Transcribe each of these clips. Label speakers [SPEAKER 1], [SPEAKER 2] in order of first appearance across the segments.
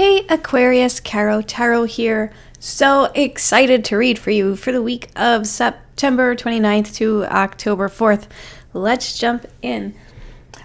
[SPEAKER 1] Hey Aquarius, Caro Tarot here. So excited to read for you for the week of September 29th to October 4th. Let's jump in.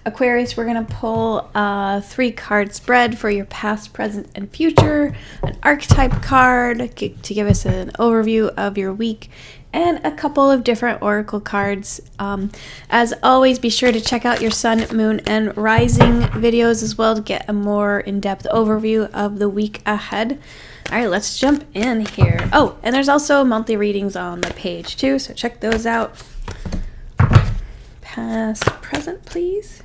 [SPEAKER 1] Aquarius, we're going to pull a 3-card spread for your past, present, and future, an archetype card to give us an overview of your week, and a couple of different oracle cards. As always, be sure to check out your sun, moon, and rising videos as well to get a more in-depth overview of the week ahead. All right, let's jump in here. Oh, and there's also monthly readings on the page too, so check those out. Past, present, please.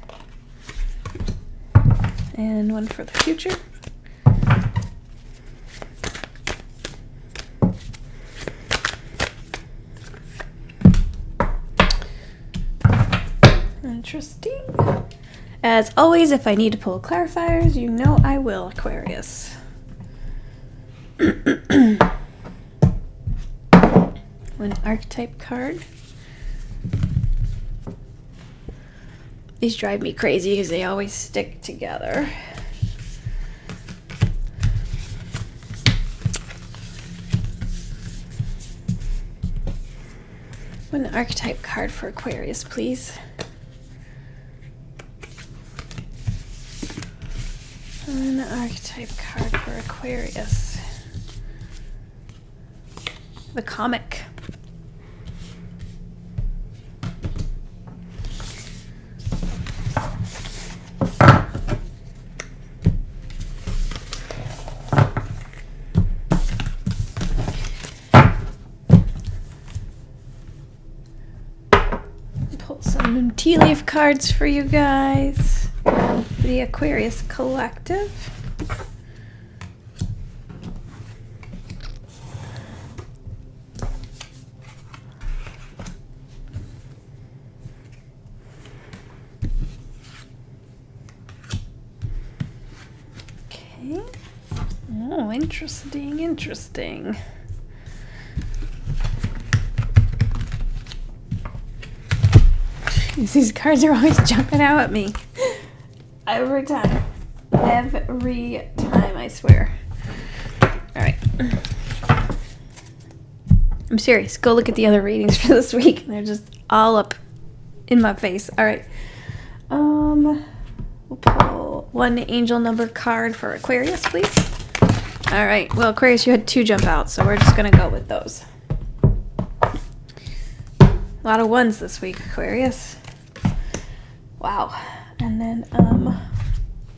[SPEAKER 1] And one for the future. Interesting. As always, if I need to pull clarifiers, you know I will, Aquarius. One archetype card. These drive me crazy because they always stick together. One archetype card for Aquarius, please. One archetype card for Aquarius. The comic. Pull some tea leaf cards for you guys. The Aquarius Collective. Okay. Oh, interesting. These cards are always jumping out at me. Every time, I swear. Alright. I'm serious. Go look at the other readings for this week. They're just all up in my face. Alright. We'll pull one angel number card for Aquarius, please. Alright. Well, Aquarius, you had 2 jump out, so we're just going to go with those. A lot of ones this week, Aquarius. Wow. And then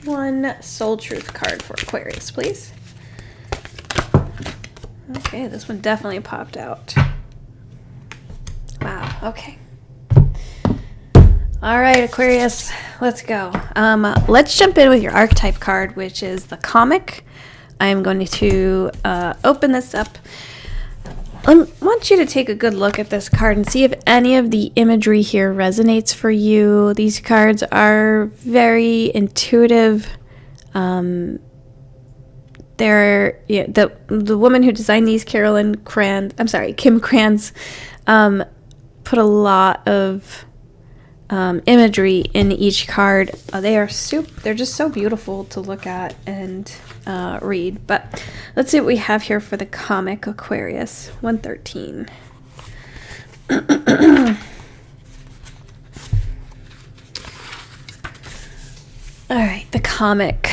[SPEAKER 1] one Soul Truth card for Aquarius, please. Okay, this one definitely popped out. Wow, okay. All right, Aquarius, let's go. Let's jump in with your archetype card, which is the comic. I'm going to open this up. I want you to take a good look at this card and see if any of the imagery here resonates for you. These cards are very intuitive. The woman who designed these, Kim Kranz, put a lot of imagery in each card. They're just so beautiful to look at and read. But let's see what we have here for the comic Aquarius 113. All right, the comic.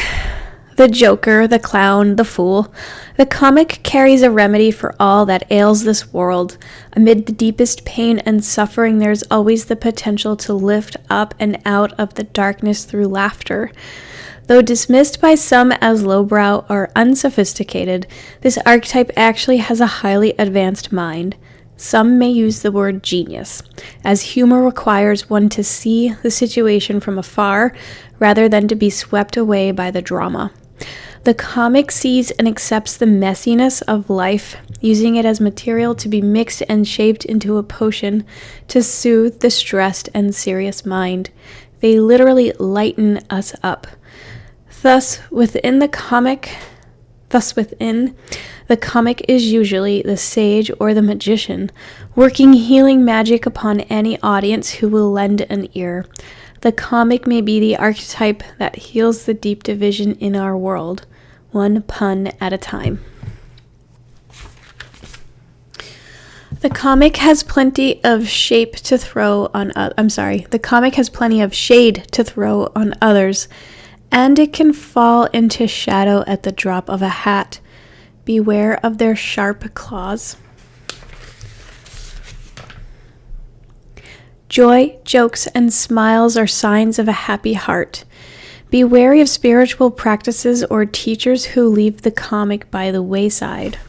[SPEAKER 1] The Joker, the Clown, the Fool. The comic carries a remedy for all that ails this world. Amid the deepest pain and suffering, there's always the potential to lift up and out of the darkness through laughter. Though dismissed by some as lowbrow or unsophisticated, this archetype actually has a highly advanced mind. Some may use the word genius, as humor requires one to see the situation from afar rather than to be swept away by the drama. The comic sees and accepts the messiness of life, using it as material to be mixed and shaped into a potion to soothe the stressed and serious mind. They literally lighten us up. Thus, within, the comic is usually the sage or the magician, working healing magic upon any audience who will lend an ear. The comic may be the archetype that heals the deep division in our world. one pun at a time. The comic has plenty of shade to throw on others, and it can fall into shadow at the drop of a hat. Beware of their sharp claws. Joy, jokes, and smiles are signs of a happy heart. Be wary of spiritual practices or teachers who leave the comic by the wayside.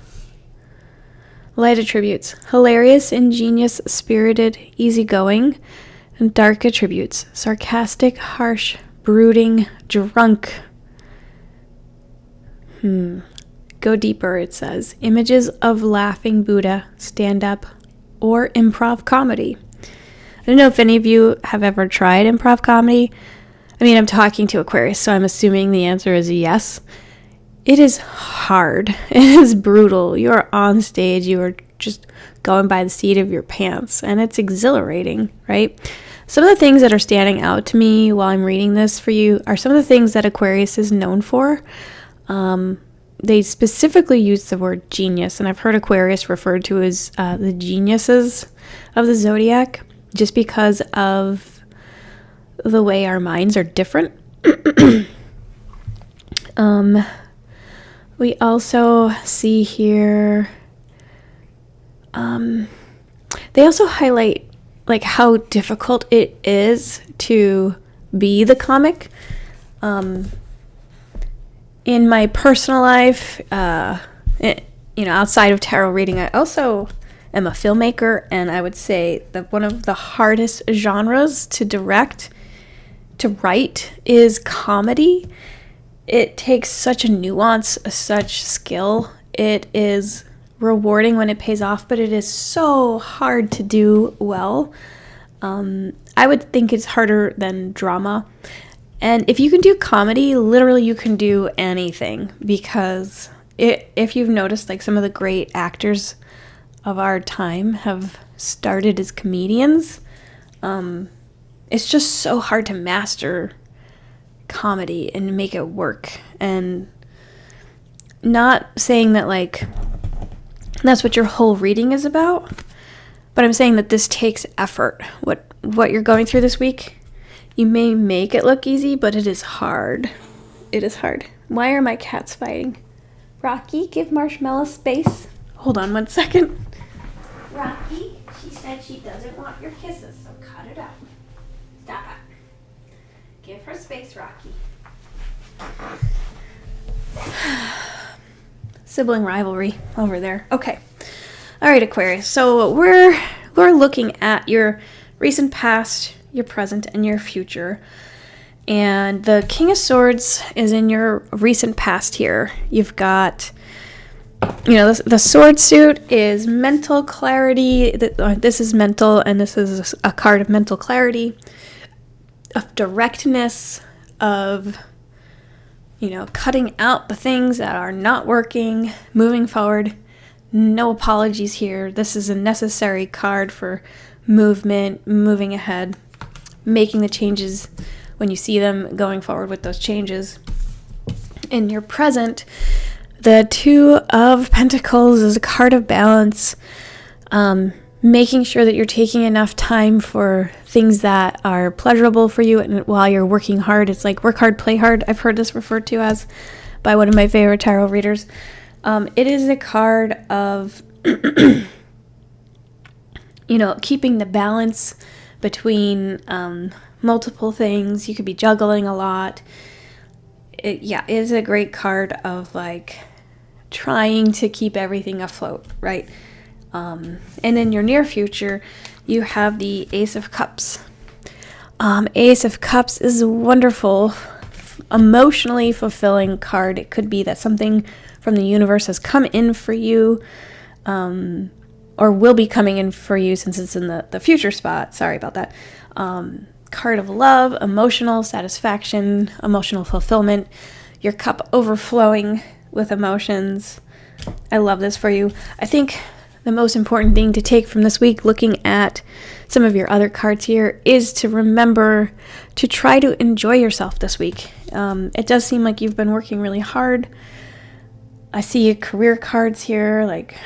[SPEAKER 1] Light attributes: hilarious, ingenious, spirited, easygoing. And dark attributes: sarcastic, harsh, brooding, drunk. Go deeper, it says. Images of laughing Buddha, stand-up, or improv comedy. I don't know if any of you have ever tried improv comedy. I mean, I'm talking to Aquarius, so I'm assuming the answer is yes. It is hard. It is brutal. You are on stage. You are just going by the seat of your pants, and it's exhilarating, right? Some of the things that are standing out to me while I'm reading this for you are some of the things that Aquarius is known for. They specifically use the word genius, and I've heard Aquarius referred to as the geniuses of the Zodiac, just because of the way our minds are different. We also see here, they also highlight like how difficult it is to be the comic. In my personal life, outside of tarot reading, I also am a filmmaker, and I would say that one of the hardest genres to write is comedy. It takes such a nuance, such skill. It is rewarding when it pays off, but it is so hard to do well. I would think it's harder than drama. And if you can do comedy, literally you can do anything, because if you've noticed, like, some of the great actors of our time have started as comedians. It's just so hard to master comedy and make it work. And not saying that, like, that's what your whole reading is about, but I'm saying that this takes effort. What you're going through this week, you may make it look easy, but it is hard. It is hard. Why are my cats fighting? Rocky, give Marshmallow space. Hold on 1 second. Rocky, she said she doesn't want your kisses, so cut it out. Stop it. Give her space, Rocky. Sibling rivalry over there. Okay. All right, Aquarius. So we're looking at your recent past, your present, and your future. And the King of Swords is in your recent past here. You've got, the sword suit is mental clarity. This is mental, and this is a card of mental clarity, of directness, of, cutting out the things that are not working, moving forward. No apologies here. This is a necessary card for movement, moving ahead, making the changes when you see them, going forward with those changes. In your present, the Two of Pentacles is a card of balance, making sure that you're taking enough time for things that are pleasurable for you, and while you're working hard. It's like work hard, play hard. I've heard this referred to as by one of my favorite tarot readers. It is a card of, keeping the balance between multiple things. You could be juggling a lot. It is a great card of, like, trying to keep everything afloat, right? And in your near future, you have the Ace of Cups. Ace of Cups is a wonderful, emotionally fulfilling card. It could be that something from the universe has come in for you, or will be coming in for you since it's in the future spot. Sorry about that. Card of love, emotional satisfaction, emotional fulfillment, your cup overflowing with emotions. I love this for you. I think the most important thing to take from this week, looking at some of your other cards here, is to remember to try to enjoy yourself this week. It does seem like you've been working really hard, I see career cards here. Like,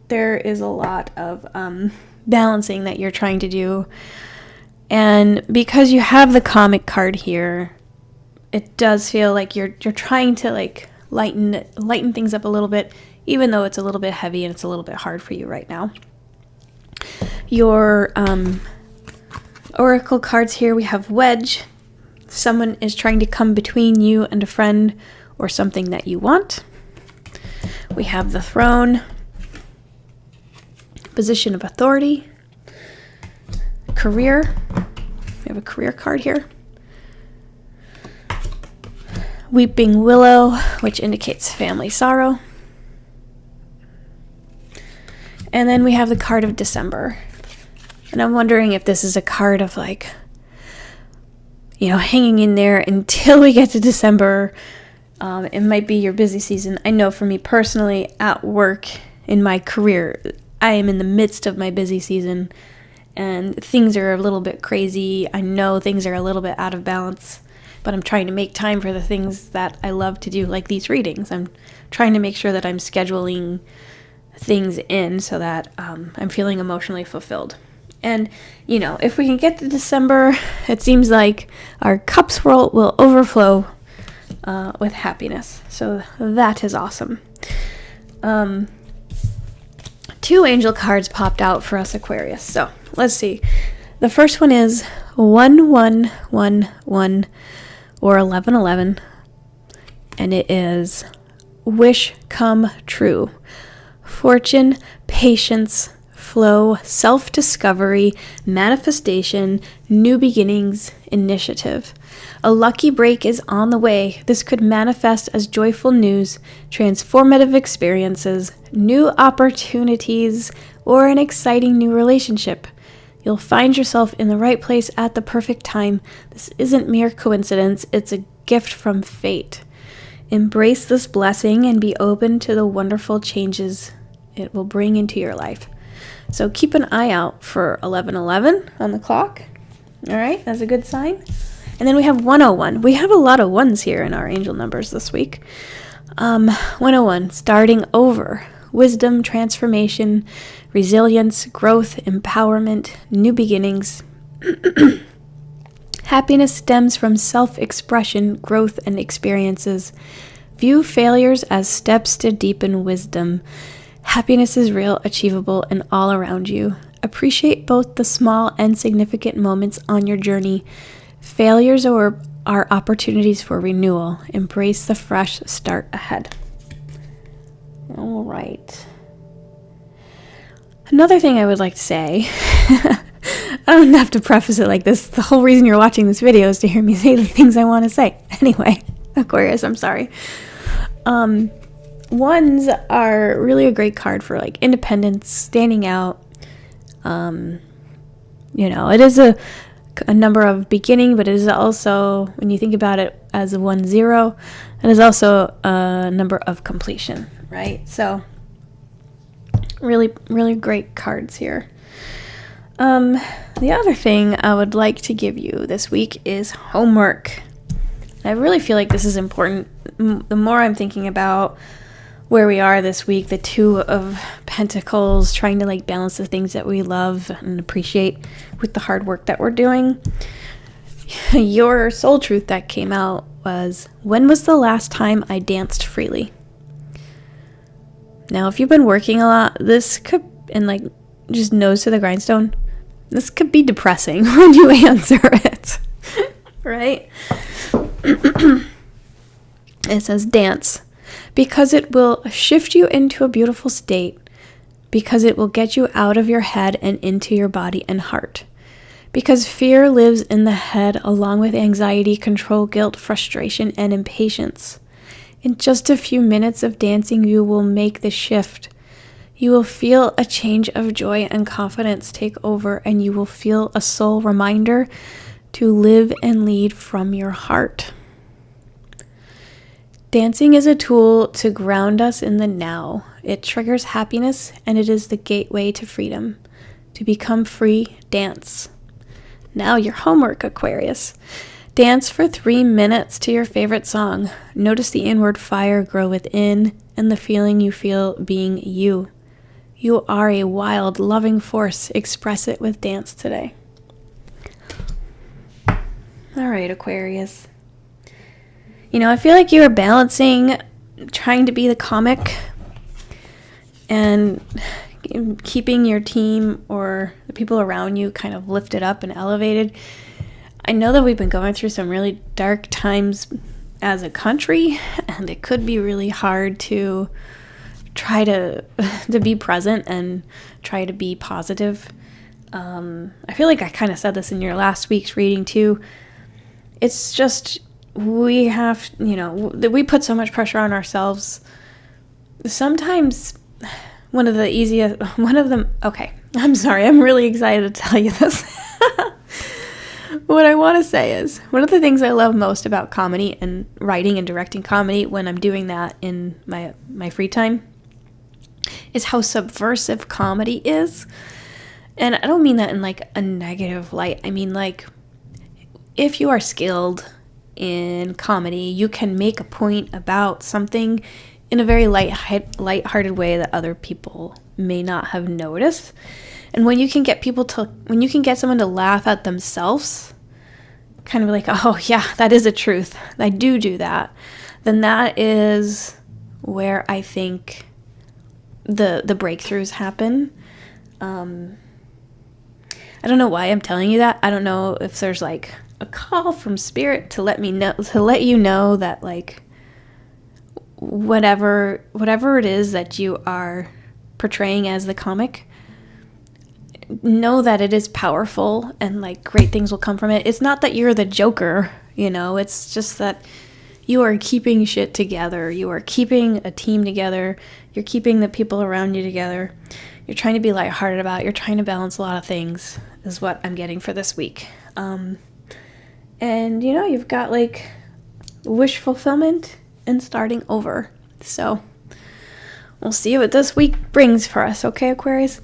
[SPEAKER 1] there is a lot of balancing that you're trying to do. And because you have the comic card here, it does feel like you're trying to like lighten things up a little bit, even though it's a little bit heavy and it's a little bit hard for you right now. Your oracle cards here, we have Wedge. Someone is trying to come between you and a friend or something that you want. We have the Throne, position of authority, career. We have a career card here. Weeping Willow, which indicates family sorrow. And then we have the card of December. And I'm wondering if this is a card of like, you know, hanging in there until we get to December. It might be your busy season. I know for me personally, at work, in my career, I am in the midst of my busy season and things are a little bit crazy. I know things are a little bit out of balance, but I'm trying to make time for the things that I love to do, like these readings. I'm trying to make sure that I'm scheduling things in so that I'm feeling emotionally fulfilled. And, you know, if we can get to December, it seems like our cups will overflow with happiness. So that is awesome. 2 angel cards popped out for us Aquarius. So let's see. The first one is 1111 or 1111. And it is wish come true. Fortune, patience, flow, self-discovery, manifestation, new beginnings, initiative. A lucky break is on the way. This could manifest as joyful news, transformative experiences, new opportunities, or an exciting new relationship. You'll find yourself in the right place at the perfect time. This isn't mere coincidence, it's a gift from fate. Embrace this blessing and be open to the wonderful changes it will bring into your life. So keep an eye out for 1111 on the clock. All right, that's a good sign. And then we have 101. We have a lot of ones here in our angel numbers this week. 101, starting over. Wisdom, transformation, resilience, growth, empowerment, new beginnings. Happiness stems from self-expression, growth, and experiences. View failures as steps to deepen wisdom. Happiness is real, achievable, and all around you. Appreciate both the small and significant moments on your journey. Failures are opportunities for renewal. Embrace the fresh start ahead. All right. Another thing I would like to say, I don't have to preface it like this. The whole reason you're watching this video is to hear me say the things I want to say. Anyway, Aquarius, I'm sorry. Ones are really a great card for like independence, standing out. You know, it is a number of beginning, but it is also, when you think about it as a 1-0, it is also a number of completion, right? So really, really great cards here. The other thing I would like to give you this week is homework. I really feel like this is important. The more I'm thinking about where we are this week, the 2 of Pentacles, trying to like balance the things that we love and appreciate with the hard work that we're doing. Your soul truth that came out was, when was the last time I danced freely? Now, if you've been working a lot, this could, and like just nose to the grindstone, this could be depressing when you answer it, right? It says dance, because it will shift you into a beautiful state, because it will get you out of your head and into your body and heart, because fear lives in the head along with anxiety, control, guilt, frustration, and impatience. In just a few minutes of dancing, you will make the shift. You will feel a change of joy and confidence take over, and you will feel a soul reminder to live and lead from your heart. Dancing is a tool to ground us in the now. It triggers happiness, and it is the gateway to freedom. To become free, dance. Now your homework, Aquarius. Dance for 3 minutes to your favorite song. Notice the inward fire grow within and the feeling you feel being you. You are a wild, loving force. Express it with dance today. All right, Aquarius. I feel like you are balancing trying to be the comic and keeping your team or the people around you kind of lifted up and elevated. I know that we've been going through some really dark times as a country, and it could be really hard to try to be present and try to be positive. I feel like I kind of said this in your last week's reading too. It's just we have, we put so much pressure on ourselves. Sometimes okay, I'm sorry, I'm really excited to tell you this. What I want to say is, one of the things I love most about comedy and writing and directing comedy when I'm doing that in my free time is how subversive comedy is. And I don't mean that in like a negative light. I mean, like, if you are skilled in comedy, you can make a point about something in a very lighthearted way that other people may not have noticed. And when you can get someone to laugh at themselves, kind of like, oh yeah, that is a truth, I do that, then that is where I think the breakthroughs happen. I don't know why I'm telling you that. I don't know if there's like a call from spirit to let you know that, like, whatever it is that you are portraying as the comic, know that it is powerful and like great things will come from it. It's not that you're the Joker, it's just that you are keeping shit together. You are keeping a team together. You're keeping the people around you together. You're trying to be lighthearted about it. You're trying to balance a lot of things, is what I'm getting for this week. And you've got like wish fulfillment and starting over. So we'll see what this week brings for us, okay, Aquarius?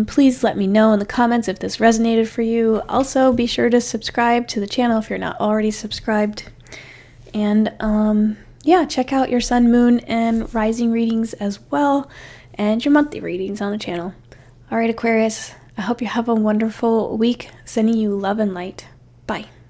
[SPEAKER 1] Please let me know in the comments if this resonated for you. Also, be sure to subscribe to the channel if you're not already subscribed. And check out your sun, moon, and rising readings as well, and your monthly readings on the channel. All right, Aquarius, I hope you have a wonderful week. Sending you love and light. Bye.